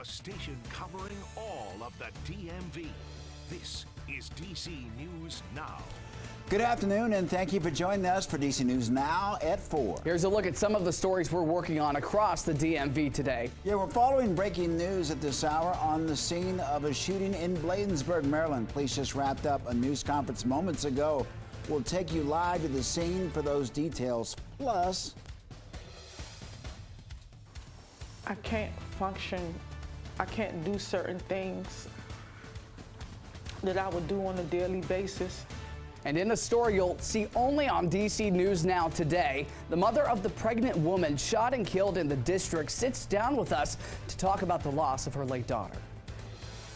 The station covering all of the DMV. This is DC News Now. Good afternoon, and thank you for joining us for DC News Now at 4. Here's a look at some of the stories we're working on across the DMV today. Yeah, we're following breaking news at this hour on the scene of a shooting in Bladensburg, Maryland. Police just wrapped up a news conference moments ago. We'll take you live to the scene for those details. Plus, I can't function. I can't do certain things that I would do on a daily basis. And in a story you'll see only on DC News Now today, the mother of the pregnant woman shot and killed in the district sits down with us to talk about the loss of her late daughter.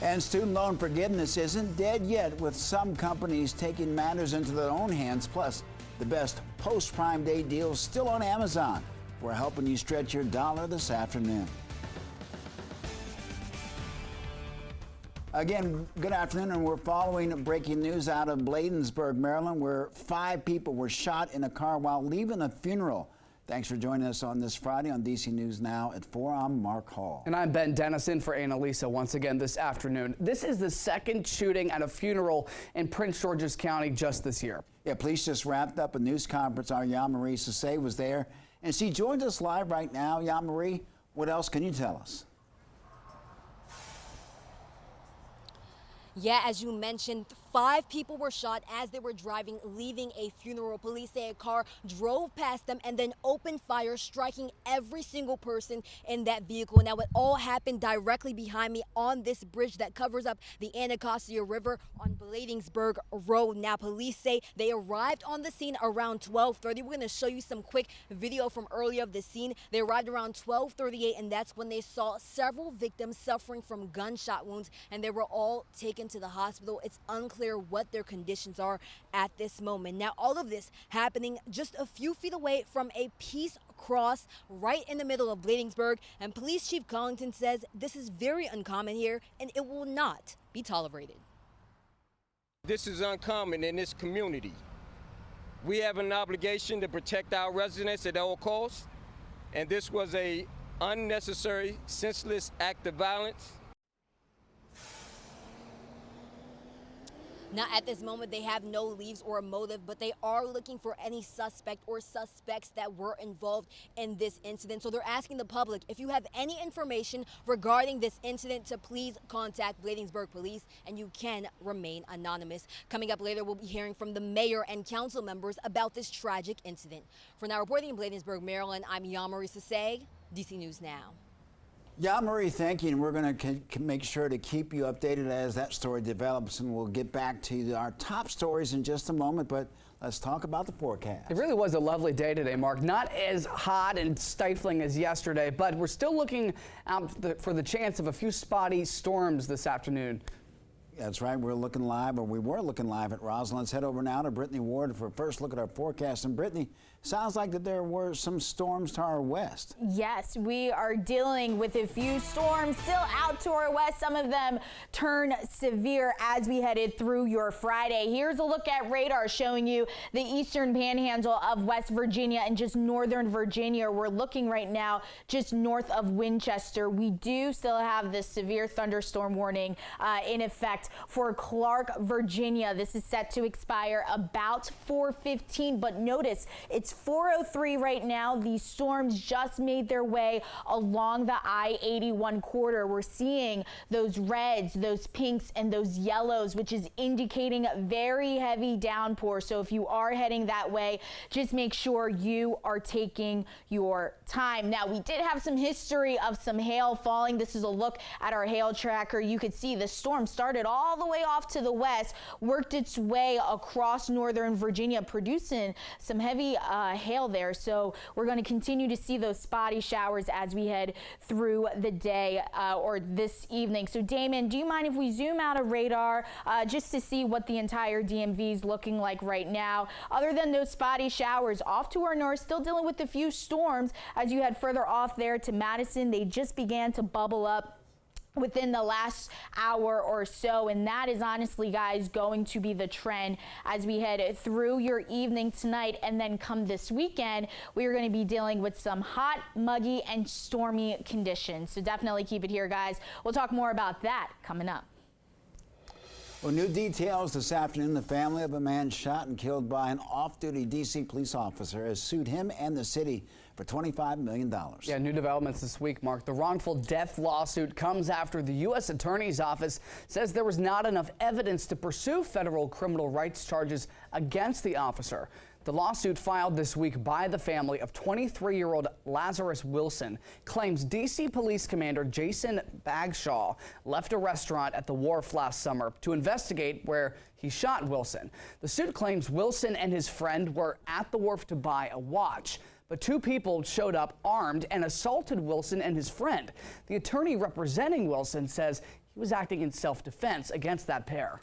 and student loan forgiveness isn't dead yet, with some companies taking matters into their own hands. Plus, the best post-Prime Day deals still on Amazon. We're helping you stretch your dollar this afternoon. Again, good afternoon, and we're following breaking news out of Bladensburg, Maryland, where 5 people were shot in a car while leaving a funeral. Thanks for joining us on this Friday on DC News Now at 4. I'm Mark Hall. And I'm Ben Dennison for Annalisa once again this afternoon. This is the second shooting at a funeral in Prince George's County just this year. Yeah, police just wrapped up a news conference. Our Yamarie Sase was there, and she joins us live right now. Yamarie, what else can you tell us? Yeah, as you mentioned, 5 people were shot as they were driving, leaving a funeral. Police say a car drove past them and then opened fire, striking every single person in that vehicle. Now, it all happened directly behind me on this bridge that covers up the Anacostia River on Bladensburg Road. Now, police say they arrived on the scene around 12:30. We're going to show you some quick video from earlier of the scene. They arrived around 12:38, and that's when they saw several victims suffering from gunshot wounds, and they were all taken to the hospital. It's unclear what their conditions are at this moment. Now, all of this happening just a few feet away from a peace cross right in the middle of Bladensburg, and Police Chief Collington says this is very uncommon here and it will not be tolerated. This is uncommon in this community. We have an obligation to protect our residents at all costs, and this was a unnecessary, senseless act of violence. Now, at this moment, they have no leads or a motive, but they are looking for any suspect or suspects that were involved in this incident. So they're asking the public, if you have any information regarding this incident, to please contact Bladensburg Police, and you can remain anonymous. Coming up later, we'll be hearing from the mayor and council members about this tragic incident. For now, reporting in Bladensburg, Maryland, I'm Yamarie Sase, DC News Now. Yamarie, thank you, and we're going to make sure to keep you updated as that story develops, and we'll get back to our top stories in just a moment, but let's talk about the forecast. It really was a lovely day today, Mark. Not as hot and stifling as yesterday, but we're still looking out for the chance of a few spotty storms this afternoon. That's right. We were looking live at Roslyn. Let's head over now to Brittany Ward for a first look at our forecast. And Brittany, sounds like that there were some storms to our west. Yes, we are dealing with a few storms still out to our west. Some of them turn severe as we headed through your Friday. Here's a look at radar showing you the eastern panhandle of West Virginia and just northern Virginia. We're looking right now just north of Winchester. We do still have this severe thunderstorm warning in effect for Clark, Virginia. This is set to expire about 4:15, but notice it's 4:03 right now. These storms just made their way along the I-81 corridor. We're seeing those reds, those pinks, and those yellows, which is indicating very heavy downpour. So if you are heading that way, just make sure you are taking your time. Now, we did have some history of some hail falling. This is a look at our hail tracker. You could see the storm started all the way off to the west, worked its way across northern Virginia, producing some heavy hail there. So we're going to continue to see those spotty showers as we head through the day or this evening. So Damon, do you mind if we zoom out of radar just to see what the entire DMV is looking like right now? Other than those spotty showers off to our north, still dealing with a few storms as you head further off there to Madison. They just began to bubble up within the last hour or so, and that is honestly, guys, going to be the trend as we head through your evening tonight, and then come this weekend we are going to be dealing with some hot, muggy, and stormy conditions. So definitely keep it here, guys. We'll talk more about that coming up. Well, new details this afternoon. The family of a man shot and killed by an off-duty D.C. police officer has sued him and the city for $25 million. Yeah, new developments this week, Mark. The wrongful death lawsuit comes after the U.S. Attorney's Office says there was not enough evidence to pursue federal criminal rights charges against the officer. The lawsuit filed this week by the family of 23-year-old Lazarus Wilson claims D.C. Police Commander Jason Bagshaw left a restaurant at the wharf last summer to investigate where he shot Wilson. The suit claims Wilson and his friend were at the wharf to buy a watch, but two people showed up armed and assaulted Wilson and his friend. The attorney representing Wilson says he was acting in self-defense against that pair.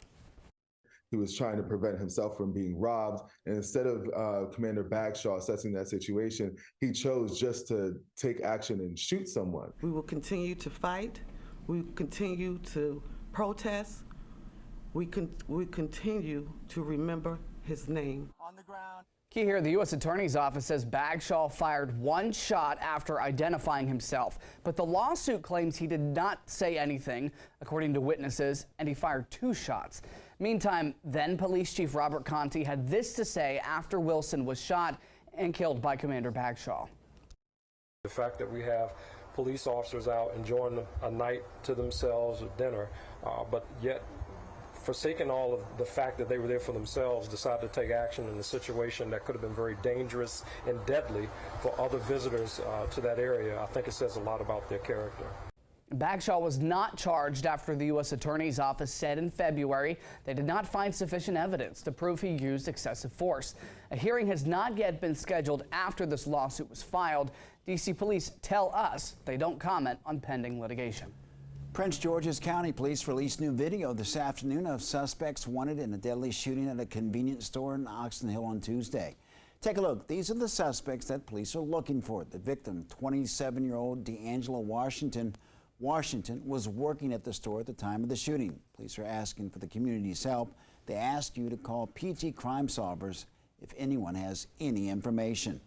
He was trying to prevent himself from being robbed. And instead of Commander Bagshaw assessing that situation, he chose just to take action and shoot someone. We will continue to fight. We will continue to protest. We continue to remember his name. On the ground. Key here, the U.S. Attorney's Office says Bagshaw fired one shot after identifying himself, but the lawsuit claims he did not say anything, according to witnesses, and he fired two shots. Meantime, then Police Chief Robert Conti had this to say after Wilson was shot and killed by Commander Bagshaw. The fact that we have police officers out enjoying a night to themselves at dinner, but yet forsaking all of the fact that they were there for themselves, decided to take action in a situation that could have been very dangerous and deadly for other visitors to that area, I think it says a lot about their character. Bagshaw was not charged after the U.S. Attorney's Office said in February they did not find sufficient evidence to prove he used excessive force. A hearing has not yet been scheduled after this lawsuit was filed. D.C. police tell us they don't comment on pending litigation. Prince George's County Police released new video this afternoon of suspects wanted in a deadly shooting at a convenience store in Oxen Hill on Tuesday. Take a look. These are the suspects that police are looking for. The victim, 27-year-old D'Angelo Washington, was working at the store at the time of the shooting. Police are asking for the community's help. They ask you to call PT Crime Solvers if anyone has any information.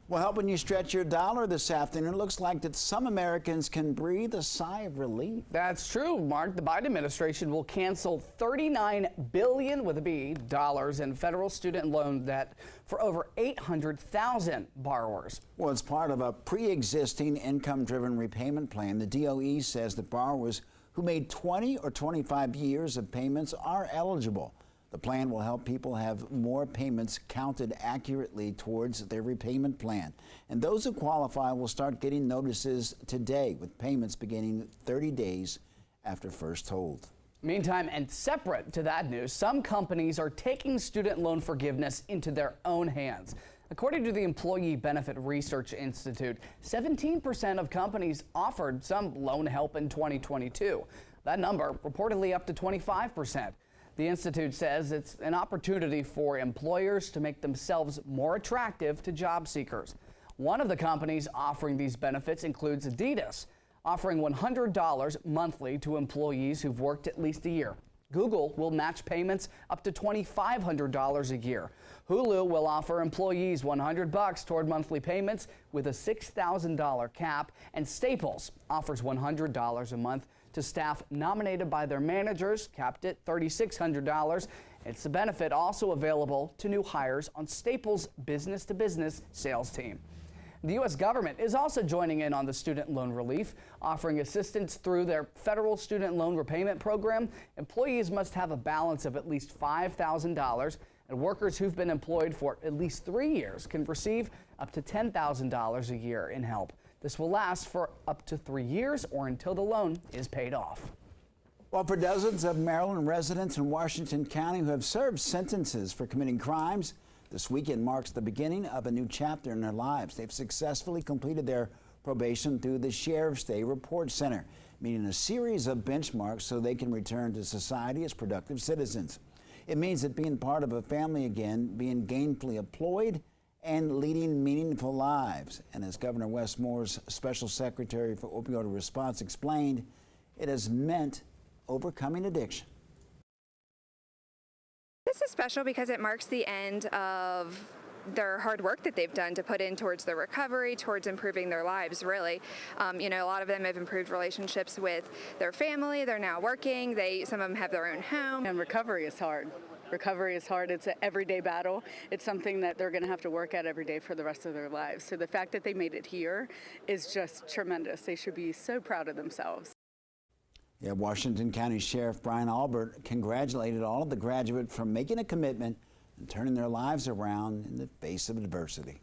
Well, helping you stretch your dollar this afternoon, it looks like that some Americans can breathe a sigh of relief. That's true, Mark. The Biden administration will cancel $39 billion with a B dollars in federal student loan debt for over 800,000 borrowers. Well, it's part of a pre-existing income-driven repayment plan. The DOE says that borrowers who made 20 or 25 years of payments are eligible. The plan will help people have more payments counted accurately towards their repayment plan. And those who qualify will start getting notices today, with payments beginning 30 days after first told. Meantime, and separate to that news, some companies are taking student loan forgiveness into their own hands. According to the Employee Benefit Research Institute, 17% of companies offered some loan help in 2022. That number reportedly up to 25%. The Institute says it's an opportunity for employers to make themselves more attractive to job seekers. One of the companies offering these benefits includes Adidas, offering $100 monthly to employees who've worked at least a year. Google will match payments up to $2,500 a year. Hulu will offer employees $100 toward monthly payments with a $6,000 cap, and Staples offers $100 a month to staff nominated by their managers, capped at $3,600. It's a benefit also available to new hires on Staples' business-to-business sales team. The U.S. government is also joining in on the student loan relief, offering assistance through their federal student loan repayment program. Employees must have a balance of at least $5,000, and workers who've been employed for at least 3 years can receive up to $10,000 a year in help. This will last for up to 3 years or until the loan is paid off. Well, for dozens of Maryland residents in Washington County who have served sentences for committing crimes, this weekend marks the beginning of a new chapter in their lives. They've successfully completed their probation through the Sheriff's Day Report Center, meeting a series of benchmarks so they can return to society as productive citizens. It means that being part of a family again, being gainfully employed, and leading meaningful lives. And as Governor Wes Moore's Special Secretary for Opioid Response explained, it has meant overcoming addiction. This is special because it marks the end of their hard work that they've done to put in towards their recovery, towards improving their lives, really. You know, a lot of them have improved relationships with their family. They're now working. Some of them have their own home. And recovery is hard. Recovery is hard. It's an everyday battle. It's something that they're going to have to work at every day for the rest of their lives. So the fact that they made it here is just tremendous. They should be so proud of themselves. Yeah, Washington County Sheriff Brian Albert congratulated all of the graduates for making a commitment and turning their lives around in the face of adversity.